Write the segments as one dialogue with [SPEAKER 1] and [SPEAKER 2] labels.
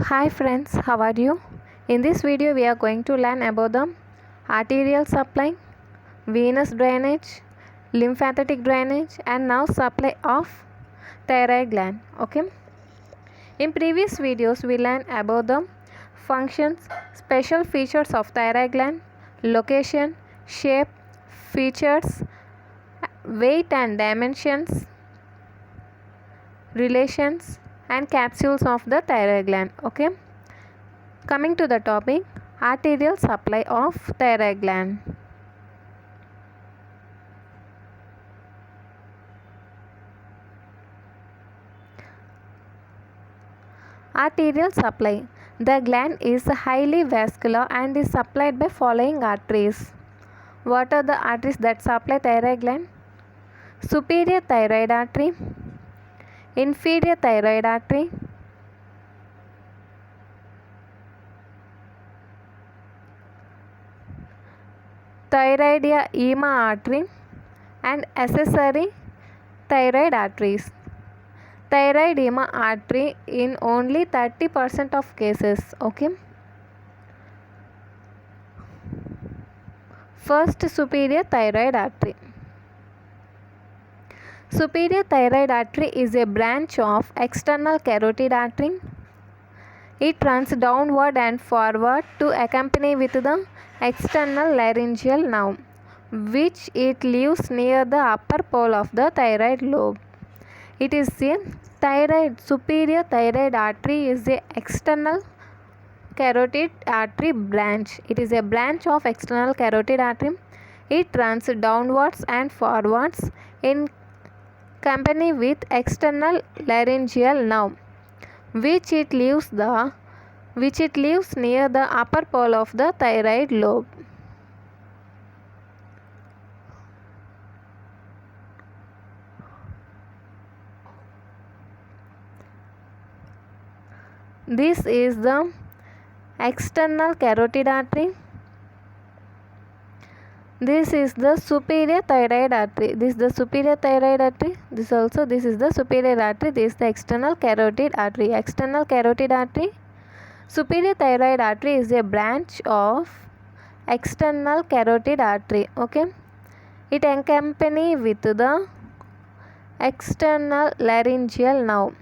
[SPEAKER 1] Hi friends, how are you? In this video we are going to learn about the arterial supply, venous drainage, lymphatic drainage and nerve supply of thyroid gland. Okay. In previous videos we learned about the functions, special features of thyroid gland, location, shape, features, weight and dimensions, relations and capsules of the thyroid gland. Okay. Coming to the topic, arterial supply of thyroid gland. Arterial supply. The gland is highly vascular and is supplied by following arteries. What are the arteries that supply thyroid gland? Superior thyroid artery, inferior thyroid artery, thyroidema artery and accessory thyroid arteries. Thyroidema artery in only 30% of cases. Okay. First, superior thyroid artery. Superior thyroid artery is a branch of external carotid artery. It runs downward and forward to accompany with the external laryngeal nerve, which it leaves near the upper pole of the thyroid lobe. It is a superior thyroid artery is a external carotid artery branch. It is a branch of external carotid artery. It runs downwards and forwards in company with external laryngeal nerve, which it leaves near the upper pole of the thyroid lobe. This is the external carotid artery. This is the superior thyroid artery. This is the superior thyroid artery. This is the superior artery. This is the external carotid artery. External carotid artery. Superior thyroid artery is a branch of external carotid artery. Okay. It accompany with the external laryngeal nerve.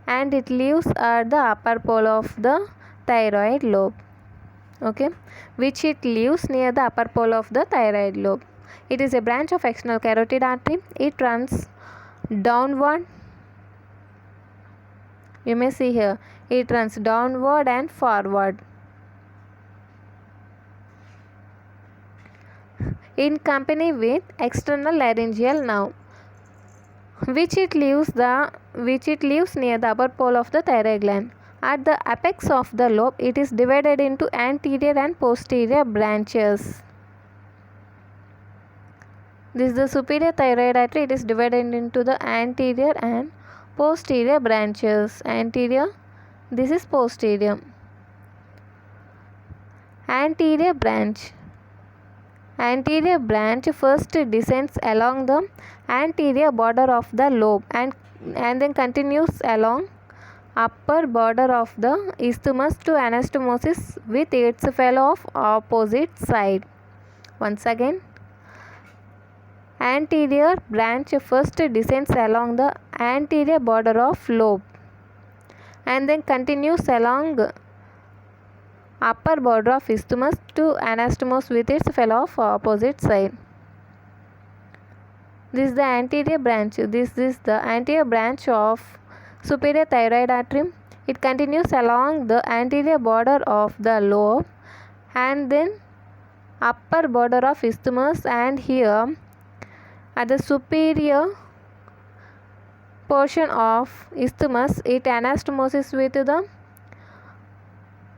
[SPEAKER 1] And it lives at the upper pole of the thyroid lobe. Okay, which it lives near the upper pole of the thyroid lobe. It is a branch of external carotid artery. It runs downward. You may see here, it runs downward and forward in company with external laryngeal nerve, which it leaves near the upper pole of the thyroid gland. At the apex of the lobe, it is divided into anterior and posterior branches. This is the superior thyroid artery. It is divided into the anterior and posterior branches. Anterior, this is posterior. Anterior branch first descends along the anterior border of the lobe and then continues along upper border of the isthmus to anastomosis with its fellow of opposite side. Once again, anterior branch first descends along the anterior border of lobe and then continues along upper border of isthmus to anastomose with its fellow of opposite side. This is the anterior branch. This is the anterior branch of superior thyroid artery. It continues along the anterior border of the lobe and then upper border of isthmus, and here at the superior portion of isthmus it anastomoses with the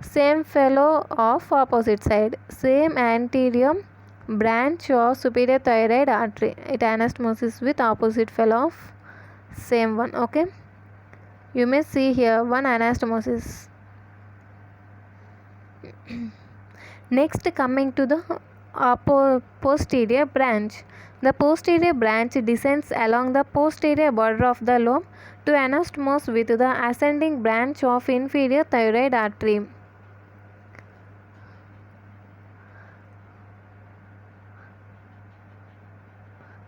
[SPEAKER 1] same fellow of opposite side. Same anterior branch of superior thyroid artery, it anastomoses with opposite fellow of same one. Okay, you may see here one anastomosis. Next, coming to the posterior branch. The posterior branch descends along the posterior border of the lobe to anastomose with the ascending branch of inferior thyroid artery.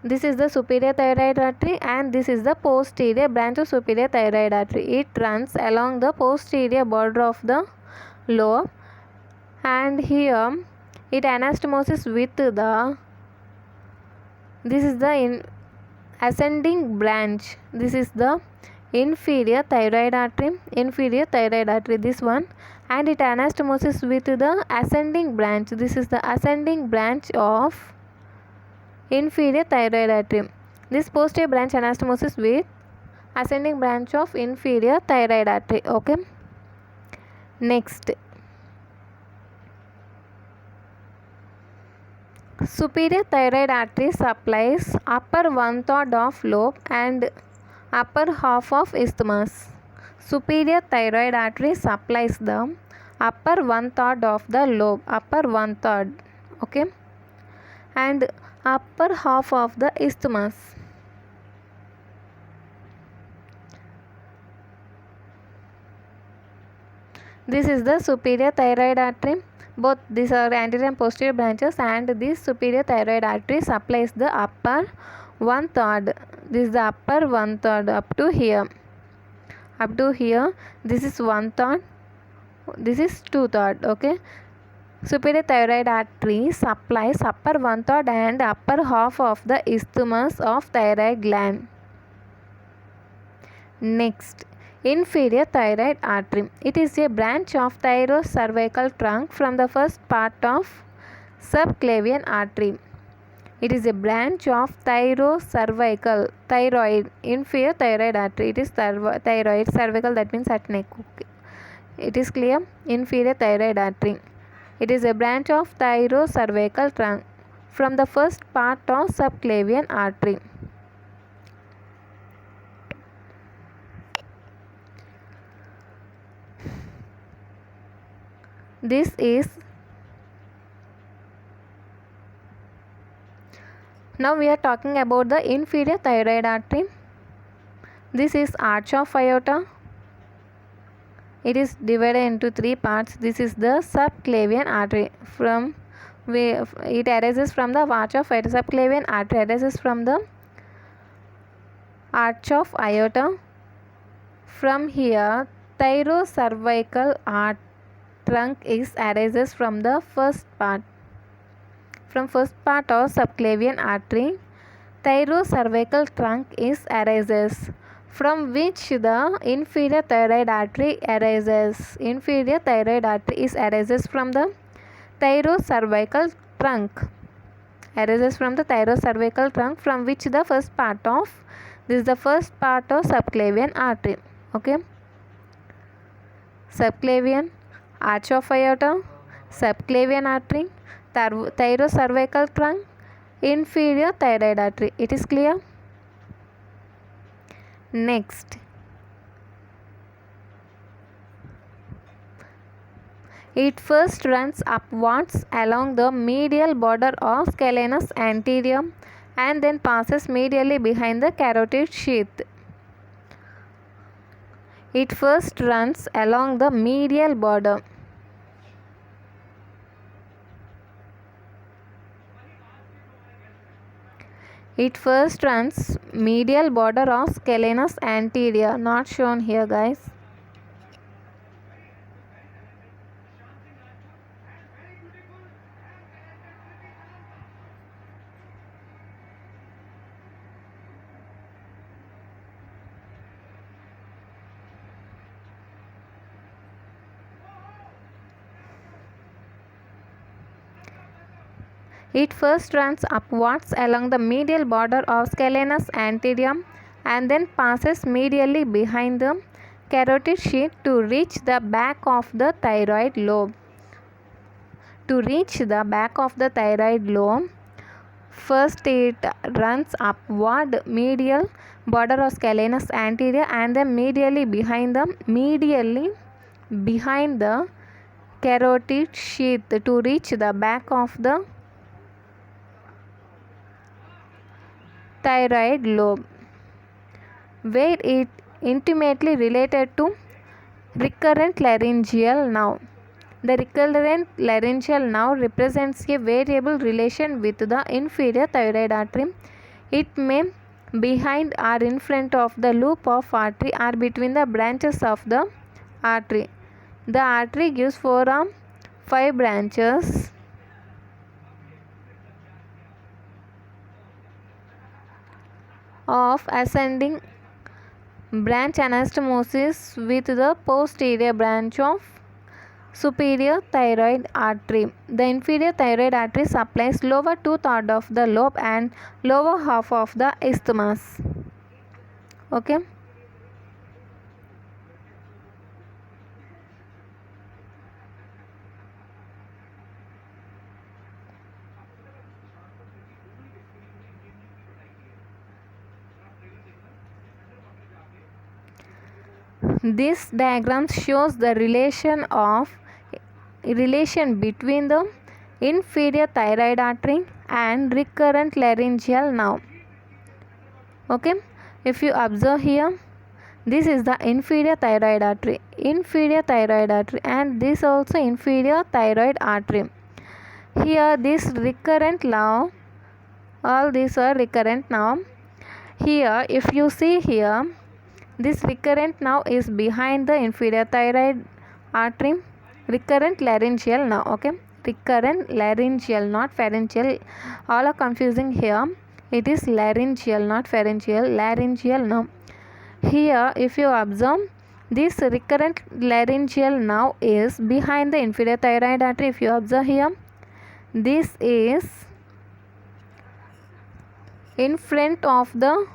[SPEAKER 1] This is the superior thyroid artery and this is the posterior branch of superior thyroid artery. It runs along the posterior border of the lobe, and here it anastomoses with the, this is the ascending branch. This is the inferior thyroid artery, this one, and it anastomoses with the ascending branch. This is the ascending branch of inferior thyroid artery. This posterior branch anastomoses with ascending branch of inferior thyroid artery. Okay. Next, superior thyroid artery supplies upper 1/3 of lobe and upper half of isthmus. Superior thyroid artery supplies the upper 1/3 of the lobe, upper 1/3, okay, and upper half of the isthmus. This is the superior thyroid artery. Both these are anterior and posterior branches, and this superior thyroid artery supplies the upper 1/3. This is the upper 1/3 up to here. Up to here, this is 1/3. This is 2/3. Okay. Superior thyroid artery supplies upper 1/3 and upper half of the isthmus of thyroid gland. Next, inferior thyroid artery. It is a branch of thyrocervical trunk from the first part of subclavian artery. It is a branch of thyrocervical, thyroid, inferior thyroid artery. It is thyroid, cervical, that means at neck. Okay. It is clear? Inferior thyroid artery. It is a branch of thyrocervical trunk from the first part of subclavian artery. This is, now we are talking about the inferior thyroid artery. This is arch of aorta. It is divided into three parts. This is the subclavian artery. It arises from the arch of aorta. Subclavian artery arises from the arch of aorta. From here, thyrocervical trunk arises from the first part. From first part of subclavian artery, thyrocervical trunk arises, from which the inferior thyroid artery arises. Inferior thyroid artery arises from the thyrocervical trunk. Arises from the thyrocervical trunk, from which the first part of, this is the first part of subclavian artery. Okay. Subclavian, arch of aorta, subclavian artery, thyrocervical trunk, inferior thyroid artery. It is clear? Next, it first runs upwards along the medial border of scalenus anterior and then passes medially behind the carotid sheath. It first runs along the medial border. It first runs medial border of scalenus anterior, not shown here, guys. It first runs upwards along the medial border of scalenus anterior and then passes medially behind the carotid sheath to reach the back of the thyroid lobe. To reach the back of the thyroid lobe, first it runs upward medial border of scalenus anterior and then medially behind the carotid sheath to reach the back of the thyroid lobe, where it intimately related to recurrent laryngeal nerve. The recurrent laryngeal nerve represents a variable relation with the inferior thyroid artery. It may behind or in front of the loop of artery or between the branches of the artery. The artery gives 4 or 5 branches of ascending branch anastomosis with the posterior branch of superior thyroid artery. The inferior thyroid artery supplies lower two-thirds of the lobe and lower half of the isthmus. Okay. This diagram shows the relation between the inferior thyroid artery and recurrent laryngeal nerve. Okay, if you observe here, this is the inferior thyroid artery, and this also inferior thyroid artery. Here this recurrent nerve, all these are recurrent now. Here if you see here, this recurrent nerve is behind the inferior thyroid artery, recurrent laryngeal nerve. Okay, recurrent laryngeal, not pharyngeal. All are confusing here. It is laryngeal, not pharyngeal. Laryngeal nerve. Here if you observe, this recurrent laryngeal nerve is behind the inferior thyroid artery. If you observe here, this is in front of the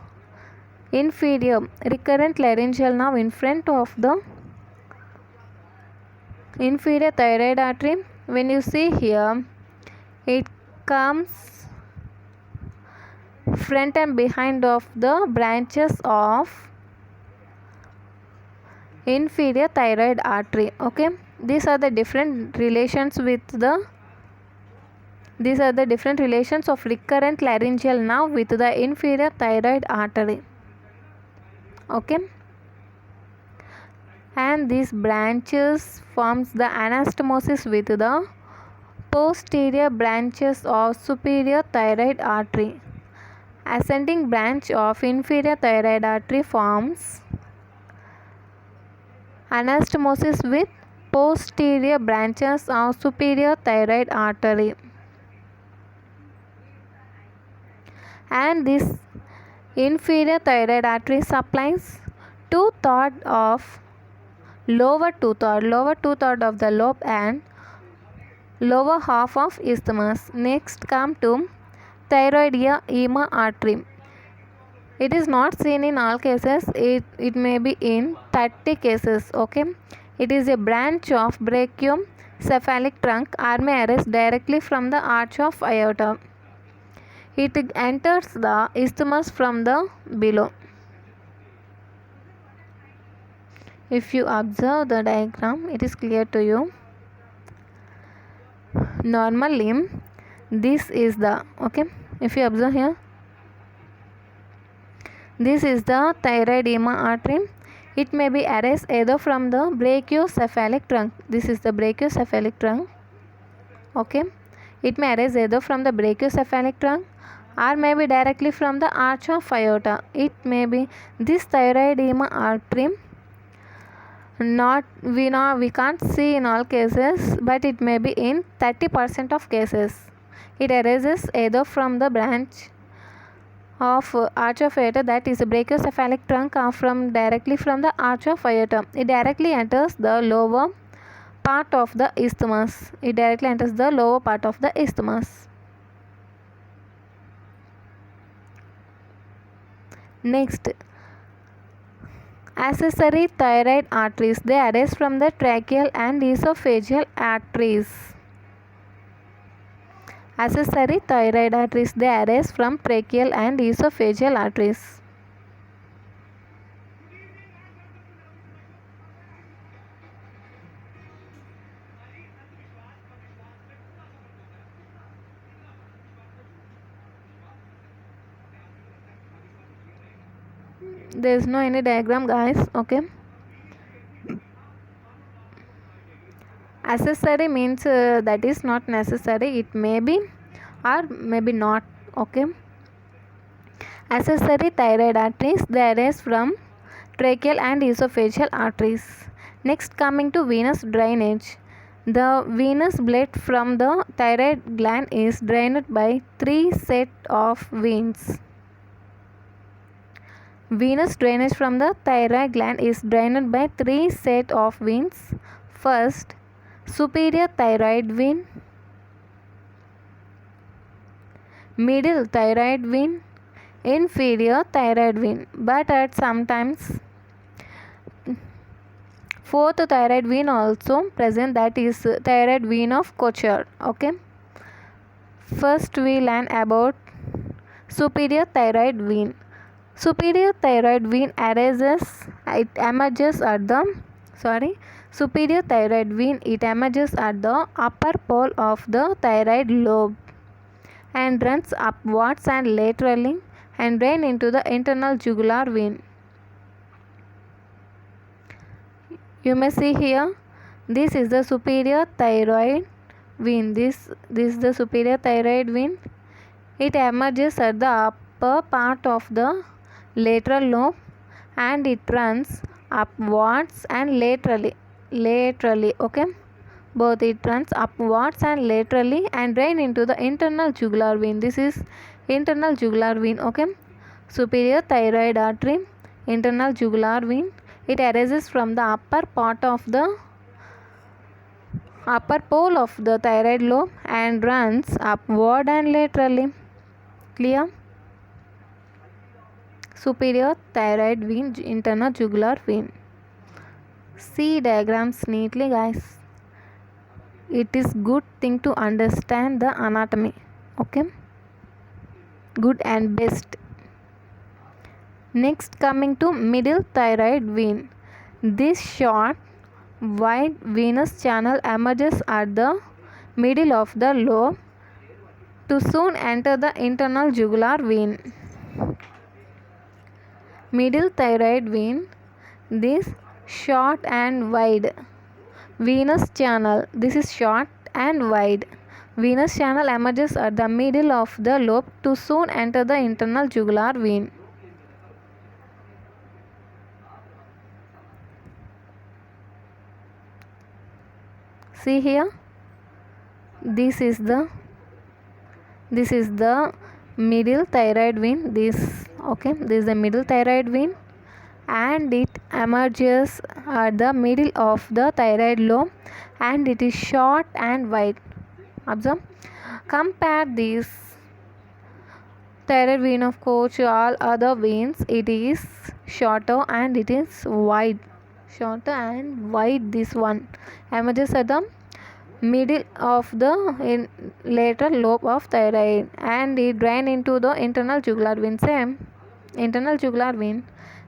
[SPEAKER 1] inferior recurrent laryngeal nerve, in front of the inferior thyroid artery. When you see here, it comes front and behind of the branches of inferior thyroid artery. Okay, these are the different relations of recurrent laryngeal nerve with the inferior thyroid artery. Okay, and these branches forms the anastomosis with the posterior branches of superior thyroid artery. Ascending branch of inferior thyroid artery forms anastomosis with posterior branches of superior thyroid artery. And this inferior thyroid artery supplies two-thirds of lower two-third of the lobe and lower half of isthmus. Next come to thyroidema artery. It is not seen in all cases. It may be in 30 cases. Okay, it is a branch of brachiocephalic trunk or may arise directly from the arch of aorta. It enters the isthmus from the below. If you observe the diagram, it is clear to you. Normally this is the, okay, if you observe here, this is the thyroidema artery. It may be arise either from the brachiocephalic trunk. This is the brachiocephalic trunk. Okay, it may arise either from the brachiocephalic trunk or may be directly from the arch of aorta. It may be this thyroidema artery. We can't see in all cases, but it may be in 30% of cases. It arises either from the branch of arch of aorta, that is a brachiocephalic trunk, or directly from the arch of aorta. It directly enters the lower part of the isthmus. Next, accessory thyroid arteries. They arise from the tracheal and esophageal arteries. Accessory thyroid arteries. They arise from tracheal and esophageal arteries. there is no any diagram, guys. Okay, accessory means that is not necessary, it may be or maybe not. Okay, accessory thyroid arteries, they arise from tracheal and esophageal arteries. Next, coming to venous drainage. The venous blood from the thyroid gland is drained by three set of veins. Venous drainage from the thyroid gland is drained by three set of veins. First, superior thyroid vein, middle thyroid vein, inferior thyroid vein, but at sometimes fourth thyroid vein also present, that is thyroid vein of Kocher. Okay, first we learn about superior thyroid vein. Superior thyroid vein emerges at the upper pole of the thyroid lobe and runs upwards and laterally and drain into the internal jugular vein. You may see here, this is the superior thyroid vein. This is the superior thyroid vein. It emerges at the upper part of the lateral lobe and it runs upwards and laterally. Okay, both it runs upwards and laterally and drain into the internal jugular vein. This is internal jugular vein. Okay, superior thyroid artery, internal jugular vein. It arises from the upper part of the upper pole of the thyroid lobe and runs upward and laterally. Clear? Superior thyroid vein, internal jugular vein. See diagrams neatly, guys. It is good thing to understand the anatomy. Okay, good and best. Next, coming to middle thyroid vein. This short wide venous channel emerges at the middle of the lobe to soon enter the internal jugular vein. Middle thyroid vein, this short and wide venous channel, this is short and wide venous channel emerges at the middle of the lobe to soon enter the internal jugular vein. See here, this is the middle thyroid vein. This is the middle thyroid vein and it emerges at the middle of the thyroid lobe and it is short and wide. Observe, compare this thyroid vein of Koch to all other veins. It is shorter and it is wide. This one emerges at the middle of the lateral lobe of thyroid and it drain into the internal jugular vein. Same, internal jugular vein.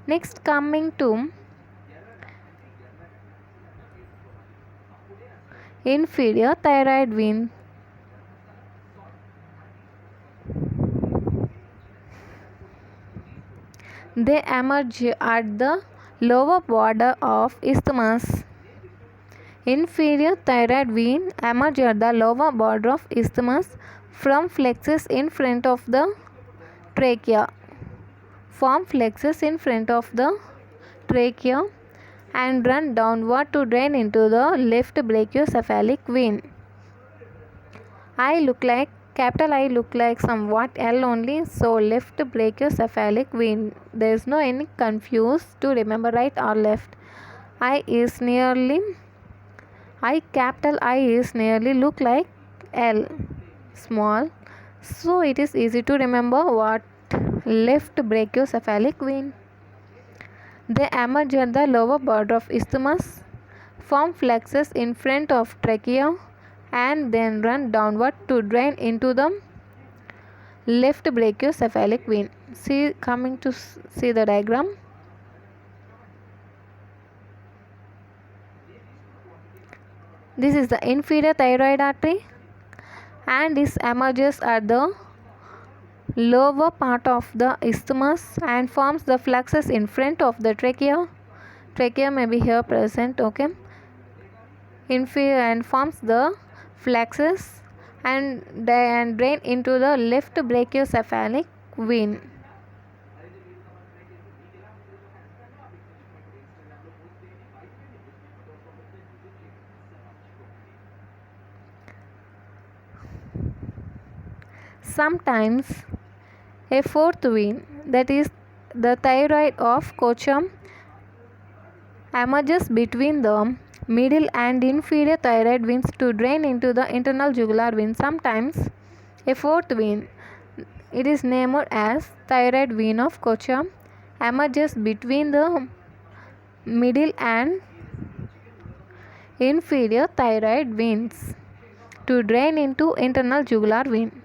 [SPEAKER 1] Next, coming to inferior thyroid vein. They emerge at the lower border of isthmus. Inferior thyroid vein emerge at the lower border of isthmus from flexus in front of the trachea. Form flexus in front of the trachea and run downward to drain into the left brachiocephalic vein. Capital I look like somewhat L only, so left brachiocephalic vein. There is no any confuse to remember right or left. Capital I is nearly look like L small, so it is easy to remember what left brachiocephalic vein. They emerge at the lower border of isthmus, form flexus in front of trachea and then run downward to drain into the left brachiocephalic vein. Coming to see the diagram. This is the inferior thyroid artery and this emerges at the lower part of the isthmus and forms the flexus in front of the trachea. Trachea may be here present, okay. Inferior and forms the flexus and drain into the left brachiocephalic vein. Sometimes a fourth vein, that is the thyroid of Cochem, emerges between the middle and inferior thyroid veins to drain into the internal jugular vein. Sometimes a fourth vein, it is named as thyroid vein of Cochem, emerges between the middle and inferior thyroid veins to drain into internal jugular vein.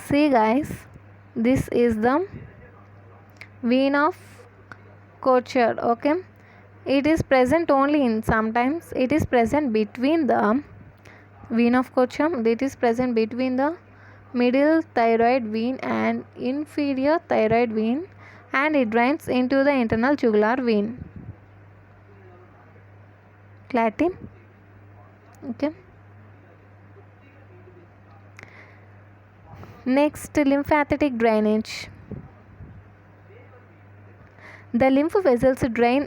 [SPEAKER 1] See guys, this is the vein of Kocher, okay. It is present only in, sometimes it is present between the vein of Cochem, it is present between the middle thyroid vein and inferior thyroid vein, and it drains into the internal jugular vein. Clarity? Okay. Next, lymphatic drainage. The lymph vessels draining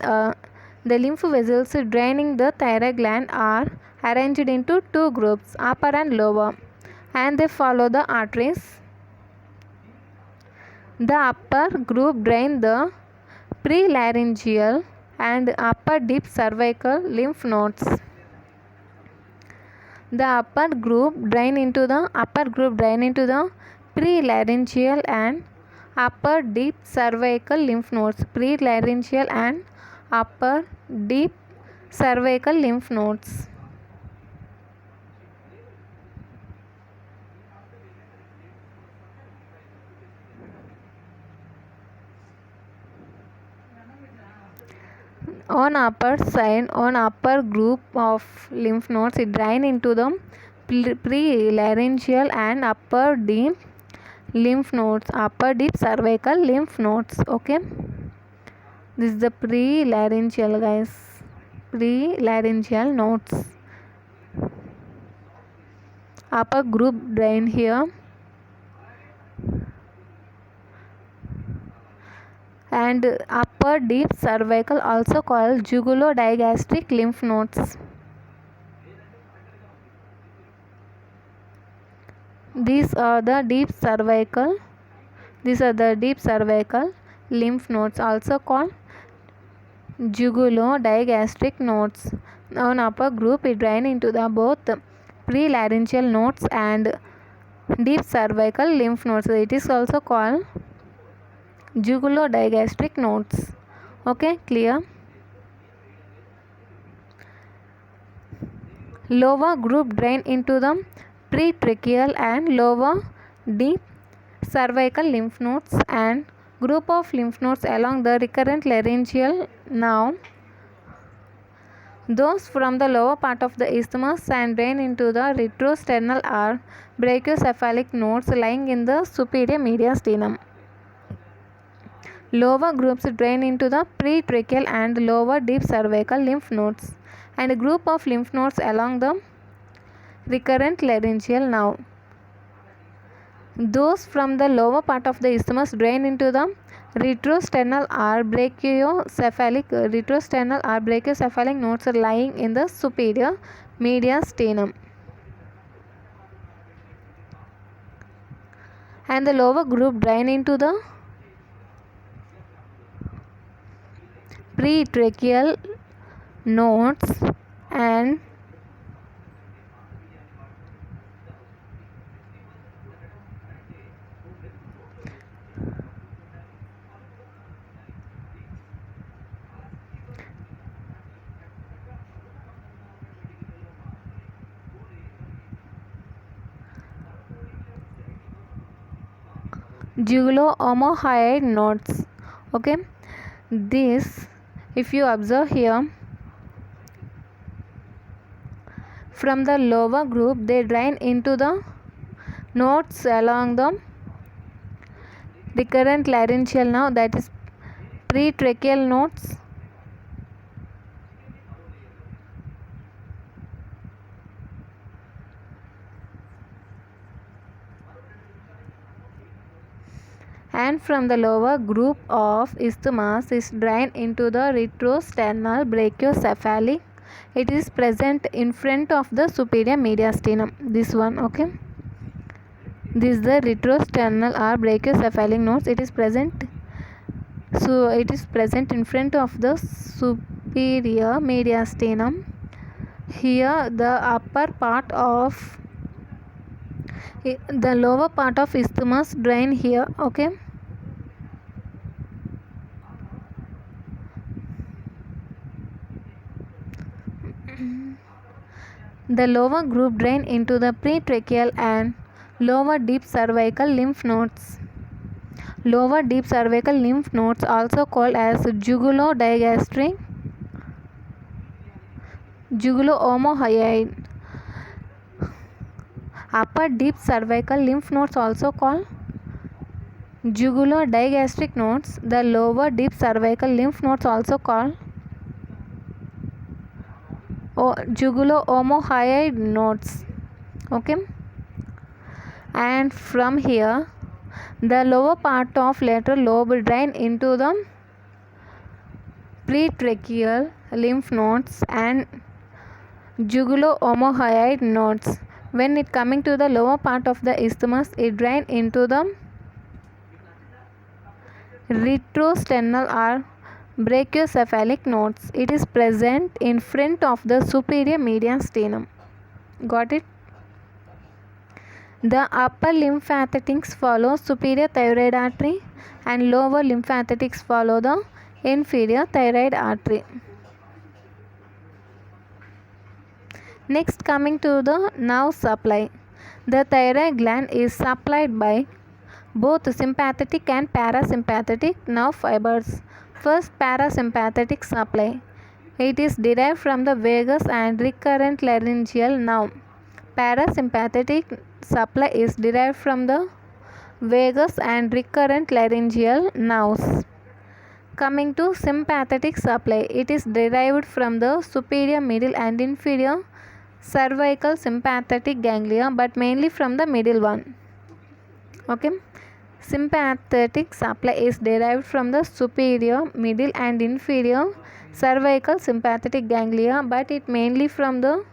[SPEAKER 1] the thyroid gland are arranged into two groups, upper and lower, and they follow the arteries. The upper group drain the prelaryngeal and upper deep cervical lymph nodes. The upper group drain into the prelaryngeal and upper deep cervical lymph nodes. Prelaryngeal and upper deep cervical lymph nodes. On upper group of lymph nodes, it drain into the prelaryngeal and upper deep lymph nodes, upper deep cervical lymph nodes, okay. This is the prelaryngeal guys, prelaryngeal nodes. Upper group drain here, and upper deep cervical, also called jugulodigastric lymph nodes. These are the deep cervical lymph nodes, also called jugulodigastric nodes. On upper group, it drain into the both prelaryngeal nodes and deep cervical lymph nodes. It is also called jugulodigastric nodes. Okay, clear? Lower group drain into the pretracheal and lower deep cervical lymph nodes and group of lymph nodes along the recurrent laryngeal nerve. Those from the lower part of the isthmus and drain into the retrosternal or brachiocephalic nodes lying in the superior mediastinum. Lower groups drain into the pretracheal and lower deep cervical lymph nodes and a group of lymph nodes along the recurrent laryngeal nerve. Those from the lower part of the isthmus drain into the retrosternal or brachiocephalic nodes lying in the superior mediastinum. And the lower group drain into the pretracheal nodes and jugulo-omohyoid nodes. Okay, this, if you observe here, from the lower group they drain into the nodes along the recurrent laryngeal nerve, that is pretracheal nodes. And from the lower group of isthmus is drained into the retrosternal brachiocephalic. It is present in front of the superior mediastinum. This one, okay. This is the retrosternal or brachiocephalic nodes. It is present. So it is present in front of the superior mediastinum. Here the upper part of the lower part of isthmus drain here, okay. The lower group drain into the pretracheal and lower deep cervical lymph nodes. Lower deep cervical lymph nodes, also called as jugulo-digastric, jugulo-omohyoid. Upper deep cervical lymph nodes, also called jugulo-digastric nodes. The lower deep cervical lymph nodes, also called jugulo-omohyoid nodes, okay. And from here the lower part of lateral lobe drain into the pretracheal lymph nodes and jugulo-omohyoid nodes. When it coming to the lower part of the isthmus, it drain into the retrosternal or brachiocephalic nodes. It is present in front of the superior mediastinum. Got it? The upper lymphatics follow superior thyroid artery and lower lymphatics follow the inferior thyroid artery. Next, coming to the nerve supply. The thyroid gland is supplied by both sympathetic and parasympathetic nerve fibers. First, parasympathetic supply. It is derived from the vagus and recurrent laryngeal nerve. Parasympathetic supply is derived from the vagus and recurrent laryngeal nerves. Coming to sympathetic supply, it is derived from the superior, middle and inferior cervical sympathetic ganglia, but mainly from the middle one, okay. Sympathetic supply is derived from the superior, middle and inferior cervical sympathetic ganglia, but it mainly from the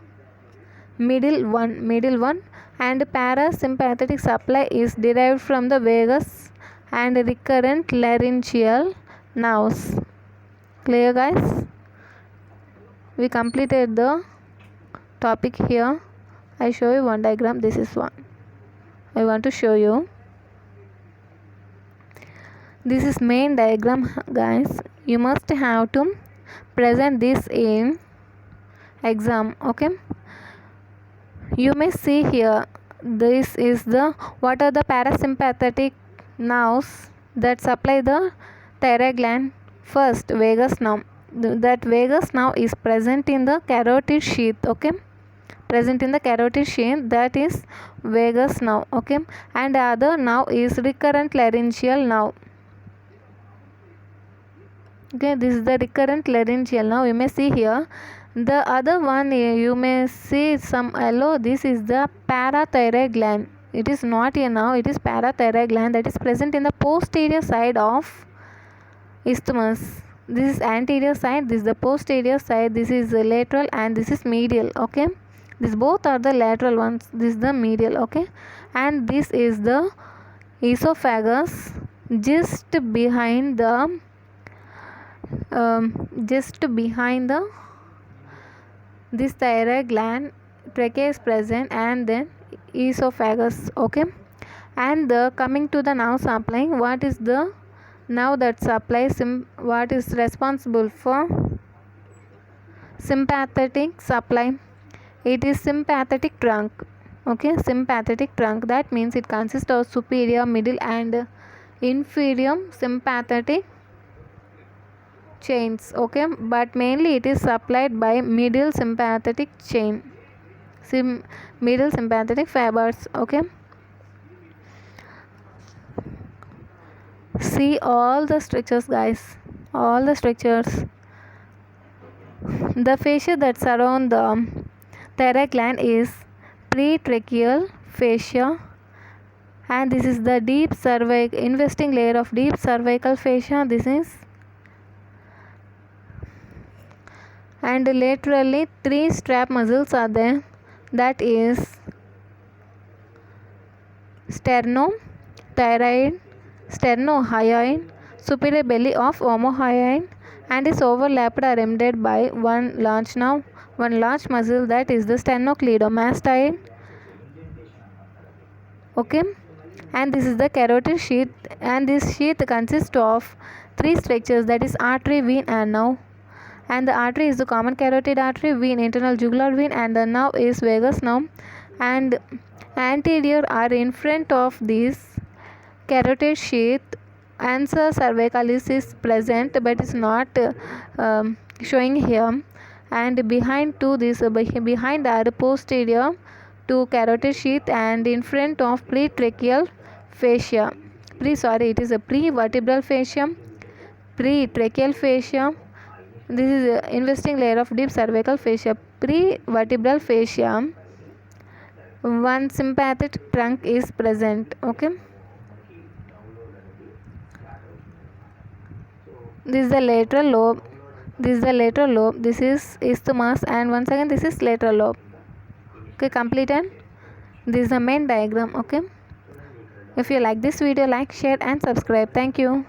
[SPEAKER 1] middle one. And parasympathetic supply is derived from the vagus and recurrent laryngeal nerves. Clear, guys? We completed the topic here. I show you one diagram. This is one I want to show you. This is main diagram, guys. You must have to present this in exam, okay. You may see here, this is the what are the parasympathetic nerves that supply the thyroid gland. First, vagus nerve. That vagus nerve is present in the carotid sheath, okay. Present in the carotid sheath, that is vagus nerve, okay. And the other nerve is recurrent laryngeal nerve. Okay, this is the recurrent laryngeal nerve. You may see here. The other one, you may see some yellow. This is the parathyroid gland. It is not a nerve, it is parathyroid gland that is present in the posterior side of isthmus. This is anterior side, this is the posterior side, this is the lateral and this is medial, okay. These both are the lateral ones, this is the medial, okay. And this is the esophagus, just behind the this thyroid gland, trachea is present and then esophagus, okay. And the coming to the nerve supply, what is the nerve that supplies what is responsible for sympathetic supply? It is sympathetic trunk, okay. Sympathetic trunk, that means it consists of superior, middle and inferior sympathetic chains, okay, but mainly it is supplied by middle sympathetic chain, middle sympathetic fibers, okay. See all the structures, guys, all the structures. The fascia that surround the thyroid gland is pretracheal fascia, and this is the deep cervical investing layer of deep cervical fascia. This is, and laterally 3 strap muscles are there, that is sternothyroid, sternohyoid, superior belly of omohyoid, and is overlapped or embedded by one large muscle, that is the sternocleidomastoid, okay. And this is the carotid sheath, and this sheath consists of 3 structures, that is artery, vein, and nerve. And the artery is the common carotid artery, vein internal jugular vein, and the nerve is vagus nerve. And anterior or in front of this carotid sheath, ansa cervicalis is present but is not showing here. And behind to this, behind are posterior to carotid sheath and in front of pretracheal fascia. It is a prevertebral fascia, pretracheal fascia. This is a investing layer of deep cervical fascia, prevertebral fascia. One sympathetic trunk is present, okay. This is the lateral lobe. This is isthmus, and once again this is lateral lobe. Okay, completed. This is the main diagram, okay. If you like this video, like, share and subscribe. Thank you.